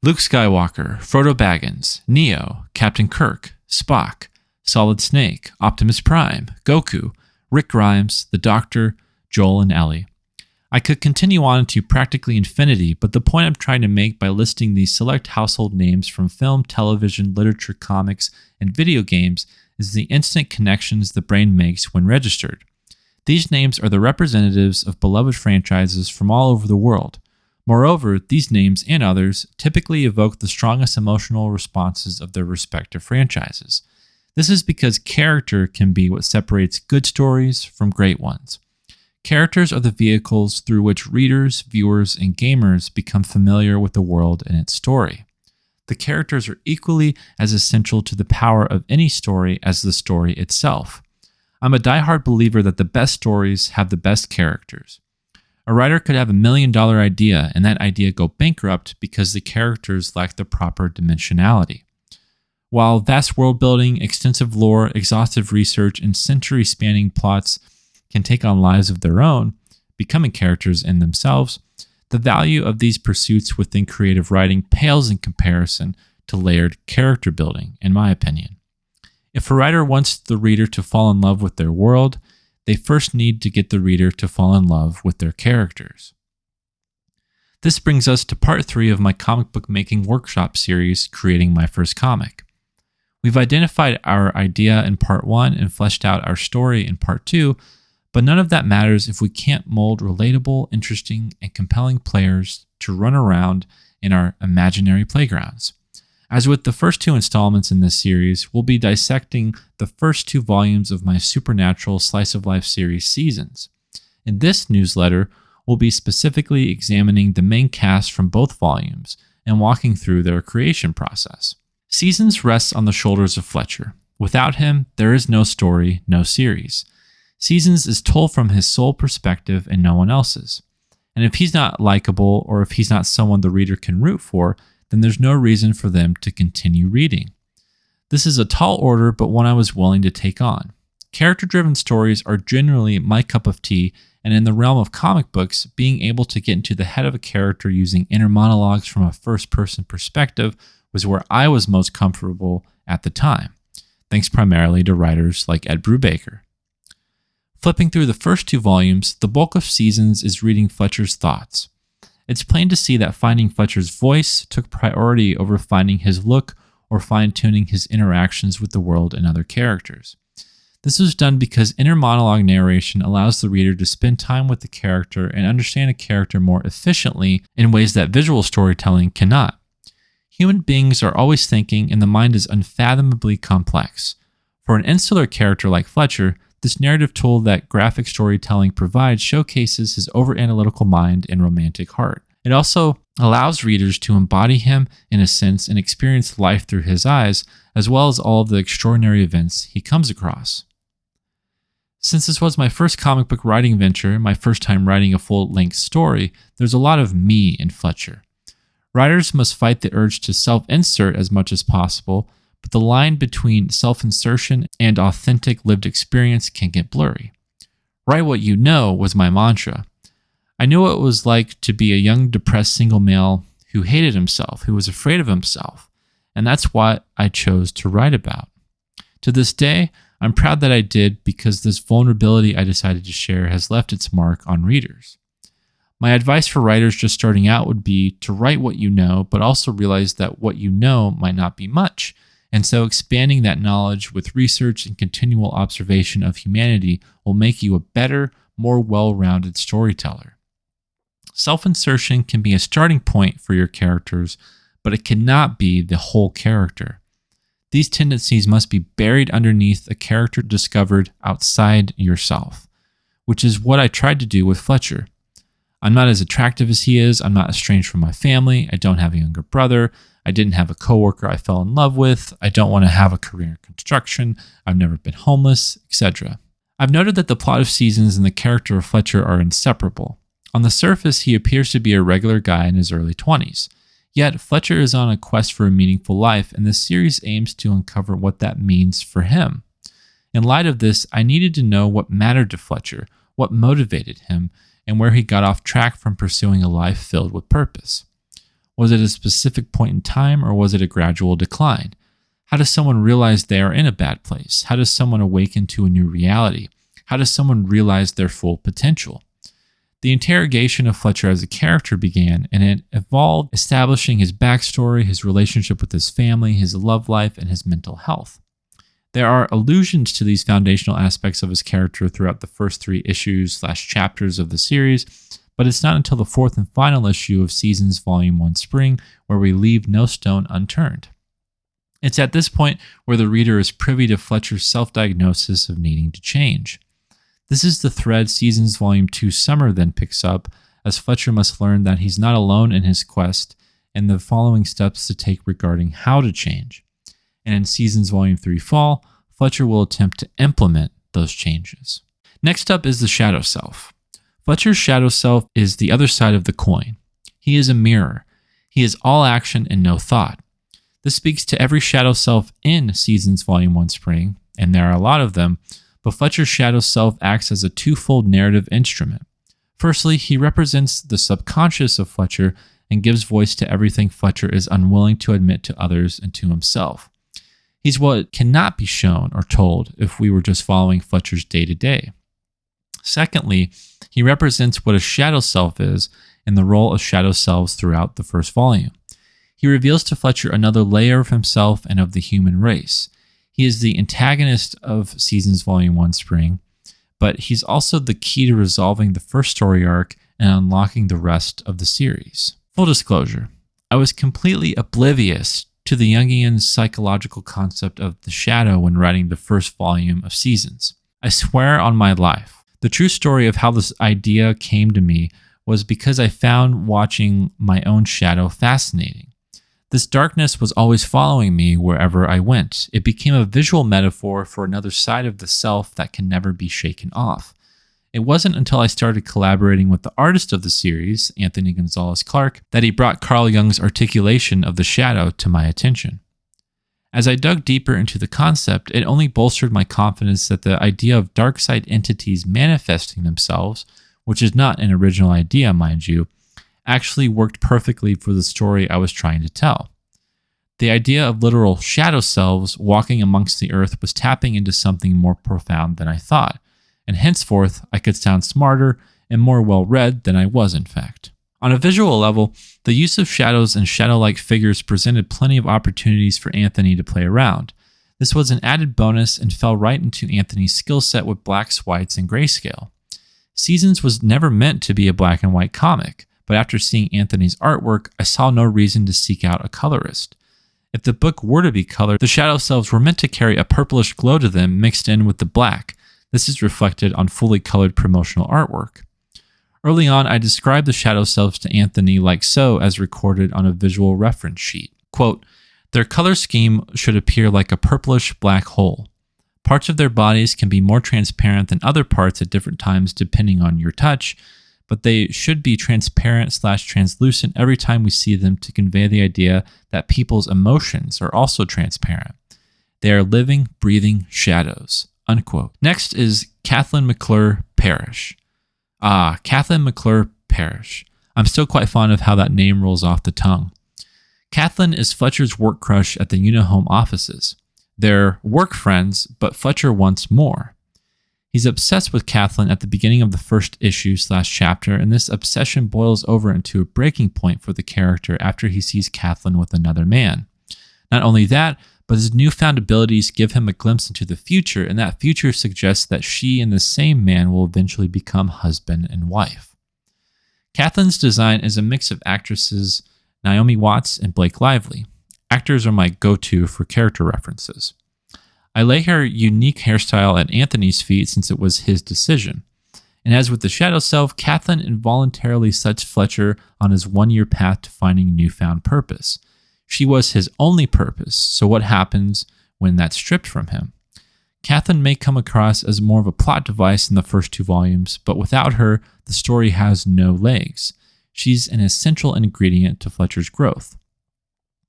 Luke Skywalker, Frodo Baggins, Neo, Captain Kirk, Spock, Solid Snake, Optimus Prime, Goku, Rick Grimes, the Doctor, Joel, and Ellie. I could continue on to practically infinity, but the point I'm trying to make by listing these select household names from film, television, literature, comics, and video games is the instant connections the brain makes when registered. These names are the representatives of beloved franchises from all over the world. Moreover, these names and others typically evoke the strongest emotional responses of their respective franchises. This is because character can be what separates good stories from great ones. Characters are the vehicles through which readers, viewers, and gamers become familiar with the world and its story. The characters are equally as essential to the power of any story as the story itself. I'm a diehard believer that the best stories have the best characters. A writer could have $1 million idea and that idea go bankrupt because the characters lack the proper dimensionality. While vast world building, extensive lore, exhaustive research, and century-spanning plots can take on lives of their own, becoming characters in themselves, the value of these pursuits within creative writing pales in comparison to layered character building, in my opinion. If a writer wants the reader to fall in love with their world, they first need to get the reader to fall in love with their characters. This brings us to part 3 of my comic book making workshop series, Creating My First Comic. We've identified our idea in part 1 and fleshed out our story in part 2, but none of that matters if we can't mold relatable, interesting, and compelling players to run around in our imaginary playgrounds. As with the first 2 installments in this series, we'll be dissecting the first 2 volumes of my Supernatural Slice of Life series Seasons. In this newsletter, we'll be specifically examining the main cast from both volumes and walking through their creation process. Seasons rests on the shoulders of Fletcher. Without him, there is no story, no series. Seasons is told from his sole perspective and no one else's. And if he's not likable or if he's not someone the reader can root for, then there's no reason for them to continue reading. This is a tall order, but one I was willing to take on. Character-driven stories are generally my cup of tea, and in the realm of comic books, being able to get into the head of a character using inner monologues from a first-person perspective was where I was most comfortable at the time, thanks primarily to writers like Ed Brubaker. Flipping through the first 2 volumes, the bulk of Seasons is reading Fletcher's thoughts. It's plain to see that finding Fletcher's voice took priority over finding his look or fine-tuning his interactions with the world and other characters. This was done because inner monologue narration allows the reader to spend time with the character and understand a character more efficiently in ways that visual storytelling cannot. Human beings are always thinking, and the mind is unfathomably complex. For an insular character like Fletcher, this narrative tool that graphic storytelling provides showcases his over-analytical mind and romantic heart. It also allows readers to embody him in a sense and experience life through his eyes, as well as all of the extraordinary events he comes across. Since this was my first comic book writing venture, my first time writing a full-length story, there's a lot of me in Fletcher. Writers must fight the urge to self-insert as much as possible, but the line between self-insertion and authentic lived experience can get blurry. Write what you know was my mantra. I knew what it was like to be a young, depressed single male who hated himself, who was afraid of himself, and that's what I chose to write about. To this day, I'm proud that I did because this vulnerability I decided to share has left its mark on readers. My advice for writers just starting out would be to write what you know, but also realize that what you know might not be much. And so expanding that knowledge with research and continual observation of humanity will make you a better, more well-rounded storyteller. Self-insertion can be a starting point for your characters, but it cannot be the whole character. These tendencies must be buried underneath a character discovered outside yourself, which is what I tried to do with Fletcher. I'm not as attractive as he is. I'm not estranged from my family. I don't have a younger brother. I didn't have a coworker I fell in love with. I don't want to have a career in construction. I've never been homeless, etc. I've noted that the plot of Seasons and the character of Fletcher are inseparable. On the surface, he appears to be a regular guy in his early 20s. Yet, Fletcher is on a quest for a meaningful life, and this series aims to uncover what that means for him. In light of this, I needed to know what mattered to Fletcher, what motivated him, and where he got off track from pursuing a life filled with purpose. Was it a specific point in time, or was it a gradual decline? How does someone realize they are in a bad place? How does someone awaken to a new reality? How does someone realize their full potential? The interrogation of Fletcher as a character began, and it evolved, establishing his backstory, his relationship with his family, his love life, and his mental health. There are allusions to these foundational aspects of his character throughout the first 3 issues/chapters of the series, but it's not until the 4th and final issue of Seasons Volume 1 Spring where we leave no stone unturned. It's at this point where the reader is privy to Fletcher's self-diagnosis of needing to change. This is the thread Seasons Volume 2 Summer then picks up, as Fletcher must learn that he's not alone in his quest and the following steps to take regarding how to change. And in Seasons Volume 3 Fall, Fletcher will attempt to implement those changes. Next up is the Shadow Self. Fletcher's Shadow Self is the other side of the coin. He is a mirror. He is all action and no thought. This speaks to every Shadow Self in Seasons Volume 1 Spring, and there are a lot of them, but Fletcher's Shadow Self acts as a twofold narrative instrument. Firstly, he represents the subconscious of Fletcher and gives voice to everything Fletcher is unwilling to admit to others and to himself. He's what cannot be shown or told if we were just following Fletcher's day-to-day. Secondly, he represents what a shadow self is and the role of shadow selves throughout the first volume. He reveals to Fletcher another layer of himself and of the human race. He is the antagonist of Seasons Volume 1 Spring, but he's also the key to resolving the first story arc and unlocking the rest of the series. Full disclosure, I was completely oblivious to the Jungian psychological concept of the shadow when writing the first volume of Seasons. I swear on my life. The true story of how this idea came to me was because I found watching my own shadow fascinating. This darkness was always following me wherever I went. It became a visual metaphor for another side of the self that can never be shaken off. It wasn't until I started collaborating with the artist of the series, Anthony Gonzalez Clark, that he brought Carl Jung's articulation of the shadow to my attention. As I dug deeper into the concept, it only bolstered my confidence that the idea of dark side entities manifesting themselves, which is not an original idea, mind you, actually worked perfectly for the story I was trying to tell. The idea of literal shadow selves walking amongst the earth was tapping into something more profound than I thought, and henceforth I could sound smarter and more well-read than I was in fact. On a visual level, the use of shadows and shadow-like figures presented plenty of opportunities for Anthony to play around. This was an added bonus and fell right into Anthony's skill set with blacks, whites, and grayscale. Seasons was never meant to be a black and white comic, but after seeing Anthony's artwork, I saw no reason to seek out a colorist. If the book were to be colored, the shadow selves were meant to carry a purplish glow to them mixed in with the black. This is reflected on fully colored promotional artwork. Early on, I described the shadow selves to Anthony like so as recorded on a visual reference sheet. Quote, "Their color scheme should appear like a purplish black hole. Parts of their bodies can be more transparent than other parts at different times depending on your touch, but they should be transparent/translucent every time we see them to convey the idea that people's emotions are also transparent. They are living, breathing shadows." Unquote. Next is Kathleen McClure Parrish. Kathleen McClure Parrish. I'm still quite fond of how that name rolls off the tongue. Kathleen is Fletcher's work crush at the Unihome offices. They're work friends, but Fletcher wants more. He's obsessed with Kathleen at the beginning of the first issue/chapter, and this obsession boils over into a breaking point for the character after he sees Kathleen with another man. Not only that, but his newfound abilities give him a glimpse into the future, and that future suggests that she and the same man will eventually become husband and wife. Kathleen's design is a mix of actresses Naomi Watts and Blake Lively. Actors are my go-to for character references. I lay her unique hairstyle at Anthony's feet since it was his decision. And as with the shadow self, Kathleen involuntarily sets Fletcher on his one-year path to finding newfound purpose. She was his only purpose, so what happens when that's stripped from him? Kathleen may come across as more of a plot device in the first 2 volumes, but without her, the story has no legs. She's an essential ingredient to Fletcher's growth.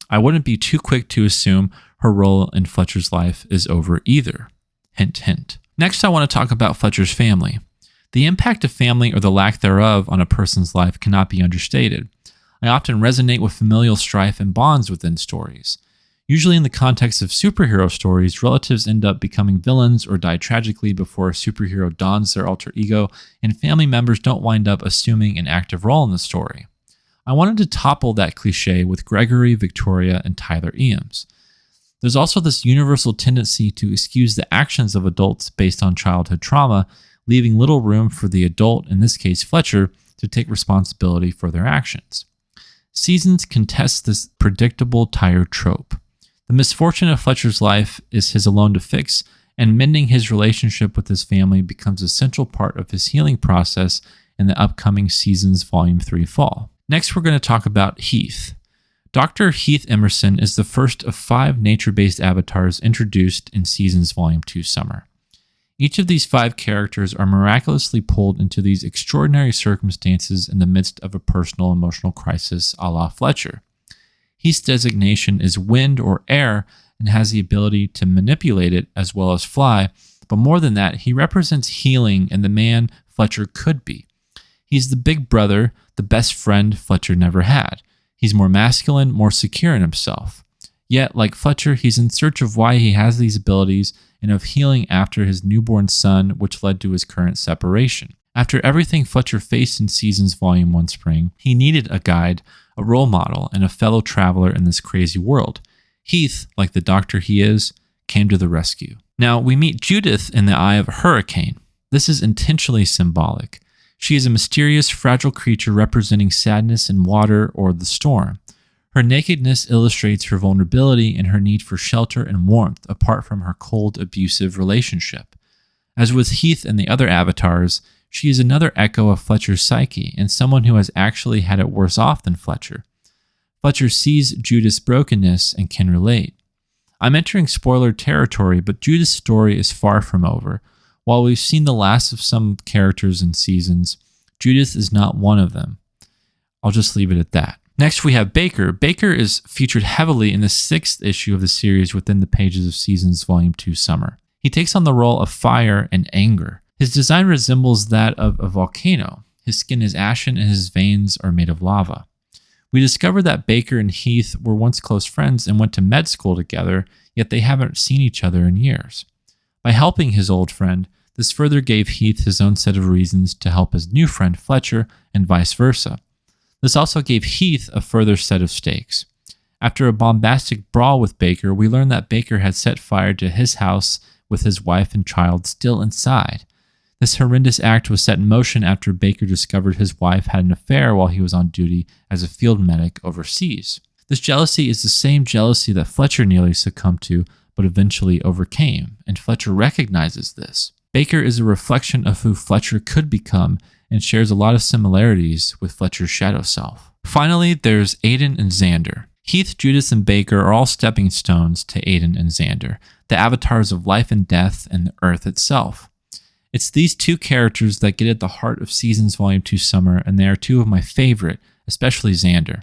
I wouldn't be too quick to assume her role in Fletcher's life is over either. Hint, hint. Next, I want to talk about Fletcher's family. The impact of family or the lack thereof on a person's life cannot be understated. I often resonate with familial strife and bonds within stories. Usually in the context of superhero stories, relatives end up becoming villains or die tragically before a superhero dons their alter ego, and family members don't wind up assuming an active role in the story. I wanted to topple that cliche with Gregory, Victoria, and Tyler Eames. There's also this universal tendency to excuse the actions of adults based on childhood trauma, leaving little room for the adult, in this case Fletcher, to take responsibility for their actions. Seasons contest this predictable, tired trope. The misfortune of Fletcher's life is his alone to fix, and mending his relationship with his family becomes a central part of his healing process in the upcoming Seasons Volume 3 fall. Next, we're going to talk about Heath. Dr. Heath Emerson is the first of 5 nature-based avatars introduced in Seasons Volume 2 Summer. Each of these 5 characters are miraculously pulled into these extraordinary circumstances in the midst of a personal emotional crisis a la Fletcher. Heath's designation is wind or air and has the ability to manipulate it as well as fly, but more than that, he represents healing and the man Fletcher could be. He's the big brother, the best friend Fletcher never had. He's more masculine, more secure in himself. Yet, like Fletcher, he's in search of why he has these abilities and of healing after his newborn son, which led to his current separation. After everything Fletcher faced in Seasons Volume 1 Spring, he needed a guide, a role model, and a fellow traveler in this crazy world. Heath, like the doctor he is, came to the rescue. Now, we meet Judith in the eye of a hurricane. This is intentionally symbolic. She is a mysterious, fragile creature representing sadness in water or the storm. Her nakedness illustrates her vulnerability and her need for shelter and warmth apart from her cold, abusive relationship. As with Heath and the other avatars, she is another echo of Fletcher's psyche and someone who has actually had it worse off than Fletcher. Fletcher sees Judith's brokenness and can relate. I'm entering spoiler territory, but Judith's story is far from over. While we've seen the last of some characters in Seasons, Judith is not one of them. I'll just leave it at that. Next, we have Baker. Baker is featured heavily in the 6th issue of the series within the pages of Seasons Volume 2 Summer. He takes on the role of fire and anger. His design resembles that of a volcano. His skin is ashen and his veins are made of lava. We discover that Baker and Heath were once close friends and went to med school together, yet they haven't seen each other in years. By helping his old friend, this further gave Heath his own set of reasons to help his new friend Fletcher and vice versa. This also gave Heath a further set of stakes. After a bombastic brawl with Baker, we learn that Baker had set fire to his house with his wife and child still inside. This horrendous act was set in motion after Baker discovered his wife had an affair while he was on duty as a field medic overseas. This jealousy is the same jealousy that Fletcher nearly succumbed to, but eventually overcame, and Fletcher recognizes this. Baker is a reflection of who Fletcher could become and shares a lot of similarities with Fletcher's shadow self. Finally, there's Aiden and Xander. Heath, Judith, and Baker are all stepping stones to Aiden and Xander, the avatars of life and death and the earth itself. It's these 2 characters that get at the heart of Seasons Volume 2 Summer, and they are 2 of my favorite, especially Xander.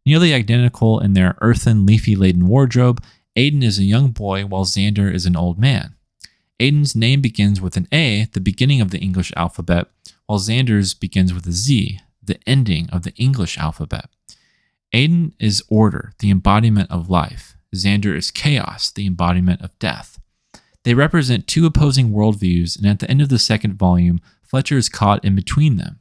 Nearly identical in their earthen, leafy-laden wardrobe, Aiden is a young boy while Xander is an old man. Aiden's name begins with an A, the beginning of the English alphabet, while Xander's begins with a Z, the ending of the English alphabet. Aiden is order, the embodiment of life. Xander is chaos, the embodiment of death. They represent 2 opposing worldviews, and at the end of the 2nd volume, Fletcher is caught in between them.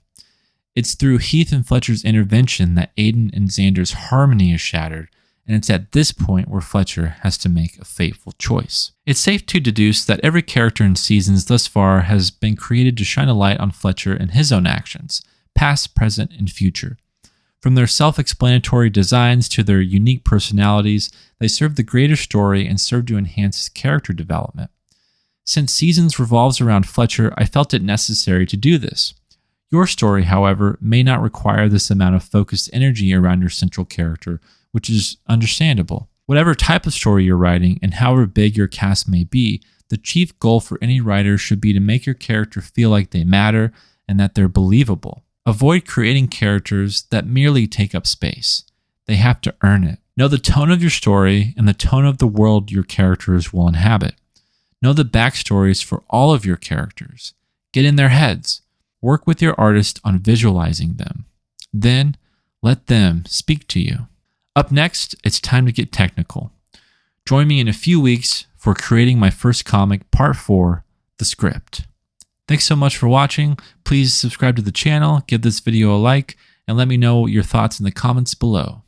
It's through Heath and Fletcher's intervention that Aiden and Xander's harmony is shattered, and it's at this point where Fletcher has to make a fateful choice. It's safe to deduce that every character in Seasons thus far has been created to shine a light on Fletcher and his own actions, past, present, and future. From their self-explanatory designs to their unique personalities, they serve the greater story and serve to enhance his character development. Since Seasons revolves around Fletcher, I felt it necessary to do this. Your story, however, may not require this amount of focused energy around your central character, which is understandable. Whatever type of story you're writing and however big your cast may be, the chief goal for any writer should be to make your character feel like they matter and that they're believable. Avoid creating characters that merely take up space. They have to earn it. Know the tone of your story and the tone of the world your characters will inhabit. Know the backstories for all of your characters. Get in their heads. Work with your artist on visualizing them. Then, Let them speak to you. Up next, it's time to get technical. Join me in a few weeks for creating my first comic, Part 4, The Script. Thanks so much for watching. Please subscribe to the channel, give this video a like, and let me know your thoughts in the comments below.